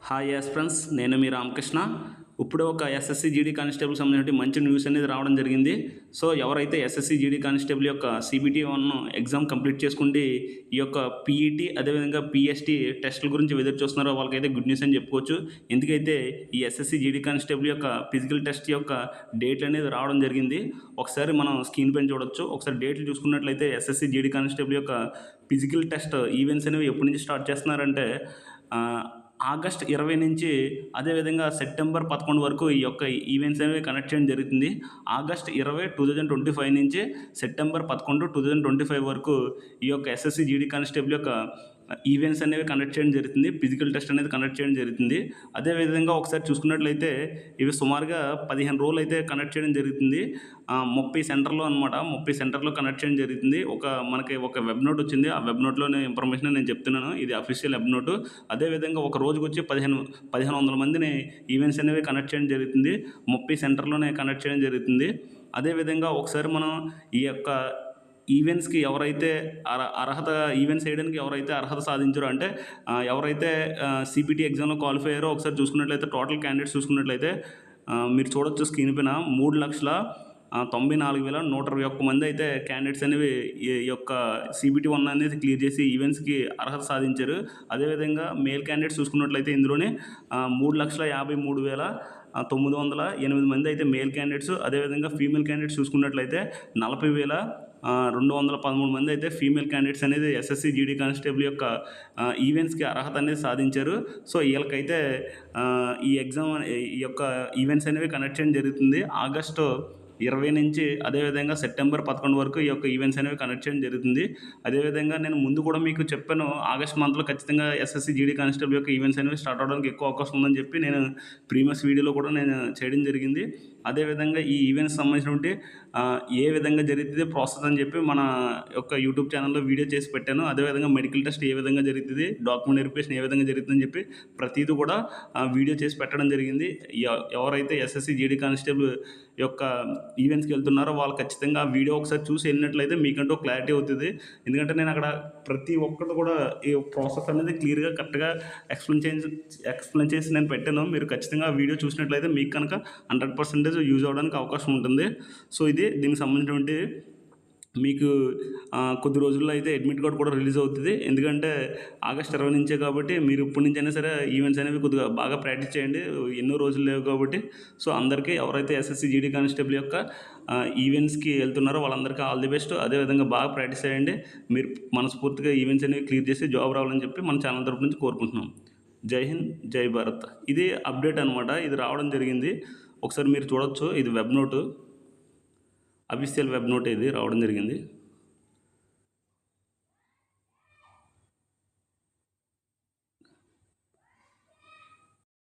Hi as friends, నేను మీ రామకృష్ణ. ఇప్పుడు ఒక ఎస్ఎస్సి జీడీ కానిస్టేబుల్ సంబంధించి మంచి న్యూస్ అనేది రావడం జరిగింది. సో ఎవరైతే ఎస్ఎస్సి జీడీ కానిస్టేబుల్ యొక్క CBT-1 ఎగ్జామ్ కంప్లీట్ చేసుకుంటే ఈ యొక్క పీఈటీ అదేవిధంగా PST టెస్టుల గురించి ఎదురు చూస్తున్నారో వాళ్ళకైతే గుడ్ న్యూస్ అని చెప్పుకోవచ్చు. ఎందుకైతే ఈ ఎస్ఎస్సి జీడీ కానిస్టేబుల్ యొక్క ఫిజికల్ టెస్ట్ యొక్క డేట్లు అనేది రావడం జరిగింది. ఒకసారి మనం స్క్రీన్ పైన చూడొచ్చు. ఒకసారి డేట్లు చూసుకున్నట్లయితే ఎస్ఎస్సి జీడీ కానిస్టేబుల్ యొక్క ఫిజికల్ టెస్ట్ ఈవెంట్స్ అనేవి ఎప్పటి నుంచి స్టార్ట్ చేస్తున్నారంటే ఆగస్ట్ 20 నుంచి అదేవిధంగా సెప్టెంబర్ 11 వరకు ఈ యొక్క ఈవెంట్స్ అనేవి కండక్ట్ చేయడం జరుగుతుంది. ఆగస్ట్ 20, 2025 నుంచి సెప్టెంబర్ 11, 2025 వరకు ఈ యొక్క ఎస్ఎస్సి జీడీ కానిస్టేబుల్ యొక్క ఈవెంట్స్ అనేవి కండక్ట్ చేయడం జరుగుతుంది. ఫిజికల్ టెస్ట్ అనేది కండక్ట్ చేయడం జరుగుతుంది. అదేవిధంగా ఒకసారి చూసుకున్నట్లయితే ఇవి సుమారుగా 15 రోజులు అయితే కండక్ట్ చేయడం జరుగుతుంది. 30 సెంటర్లో అనమాట. 30 సెంటర్లో కండక్ట్ చేయడం జరుగుతుంది. మనకి ఒక వెబ్ నోట్ వచ్చింది. ఆ వెబ్ నోట్లోనే ఇన్ఫర్మేషన్ నేను చెప్తున్నాను. ఇది అఫీషియల్ వెబ్ నోటు. అదేవిధంగా ఒక రోజుకి వచ్చి 1500 మందిని ఈవెంట్స్ అనేవి కండక్ట్ చేయడం జరుగుతుంది. 30 సెంటర్లోనే కండక్ట్ చేయడం జరుగుతుంది. అదేవిధంగా ఒకసారి మనం ఈ యొక్క ఈవెంట్స్కి ఎవరైతే అర్హత ఈవెంట్స్ వేయడానికి ఎవరైతే అర్హత సాధించారో అంటే ఎవరైతే CPT ఎగ్జామ్లో క్వాలిఫై అయ్యారో ఒకసారి చూసుకున్నట్లయితే టోటల్ క్యాండిడేట్స్ చూసుకున్నట్లయితే మీరు చూడొచ్చు స్క్రీన్ పైన 3,94,121 మంది అయితే క్యాండిడేట్స్ అనేవి ఈ యొక్క CBT-1 అనేది క్లియర్ చేసి ఈవెంట్స్కి అర్హత సాధించారు. అదేవిధంగా మేల్ క్యాండిడేట్స్ చూసుకున్నట్లయితే ఇందులోనే 3,53,908 మంది అయితే మేల్ క్యాండిడేట్స్. అదేవిధంగా ఫీమేల్ క్యాండిడేట్స్ చూసుకున్నట్లయితే 40,213 మంది అయితే ఫీమేల్ క్యాండిడేట్స్ అనేది ఎస్ఎస్సి జీడీ కానిస్టేబుల్ యొక్క ఈవెంట్స్కి అర్హత అనేది సాధించారు. సో వీళ్ళకైతే ఈ ఎగ్జామ్ ఈ యొక్క ఈవెంట్స్ అనేవి కండక్ట్ చేయడం జరుగుతుంది. ఆగస్టు 20 నుంచి అదేవిధంగా సెప్టెంబర్ 11 వరకు ఈ యొక్క ఈవెంట్స్ అనేవి కండక్ట్ చేయడం జరుగుతుంది. అదేవిధంగా నేను ముందు కూడా మీకు చెప్పాను, ఆగస్ట్ మంత్లో ఖచ్చితంగా ఎస్ఎస్సి జీడీ కానిస్టేబుల్ యొక్క ఈవెంట్స్ అనేవి స్టార్ట్ అవడానికి ఎక్కువ అవకాశం ఉందని చెప్పి నేను ప్రీవియస్ వీడియోలో కూడా నేను చేయడం జరిగింది. అదేవిధంగా ఈ ఈవెంట్స్ సంబంధించినటువంటి ఏ విధంగా జరుగుతుంది ప్రాసెస్ అని చెప్పి మన యొక్క యూట్యూబ్ ఛానల్లో వీడియో చేసి పెట్టాను. అదేవిధంగా మెడికల్ టెస్ట్ ఏ విధంగా జరుగుతుంది, డాక్యుమెంట్ వెరిఫికేషన్ ఏ విధంగా జరుగుతుందని చెప్పి ప్రతిదీ కూడా వీడియో చేసి పెట్టడం జరిగింది. ఎవరైతే ఎస్ఎస్సి జీడీ కానిస్టేబుల్ యొక్క ఈవెంట్స్కి వెళ్తున్నారో వాళ్ళు ఖచ్చితంగా ఆ వీడియో ఒకసారి చూసి వెళ్ళినట్లయితే మీకంటూ క్లారిటీ అవుతుంది. ఎందుకంటే నేను అక్కడ ప్రతి ఒక్కటి కూడా ఈ ప్రాసెస్ అనేది క్లియర్గా కరెక్ట్గా ఎక్స్ప్లెయిన్ చేసి నేను పెట్టాను. మీరు ఖచ్చితంగా ఆ వీడియో చూసినట్లయితే మీకు కనుక 100% యూజ్ అవ్వడానికి అవకాశం ఉంటుంది. సో ఇది దీనికి సంబంధించినటువంటి మీకు కొద్ది రోజుల్లో అయితే అడ్మిట్ కార్డ్ కూడా రిలీజ్ అవుతుంది. ఎందుకంటే ఆగస్ట్ 20 నుంచే కాబట్టి మీరు ఇప్పటి నుంచైనా సరే ఈవెంట్స్ అనేవి కొద్దిగా బాగా ప్రాక్టీస్ చేయండి. ఎన్నో రోజులు లేవు కాబట్టి. సో అందరికీ ఎవరైతే ఎస్ఎస్సి జీడీ కానిస్టేబుల్ యొక్క ఈవెంట్స్కి వెళ్తున్నారో వాళ్ళందరికీ ఆల్ ది బెస్ట్. అదేవిధంగా బాగా ప్రాక్టీస్ చేయండి. మీరు మనస్ఫూర్తిగా ఈవెంట్స్ అనేవి క్లియర్ చేసి జాబ్ రావాలని చెప్పి మన ఛానల్ తరపు నుంచి కోరుకుంటున్నాం. జై హింద్, జై భారత్. ఇది అప్డేట్ అనమాట. ఇది రావడం జరిగింది. ఒకసారి మీరు చూడొచ్చు. ఇది web note, official web note ఇది రావడం జరిగింది.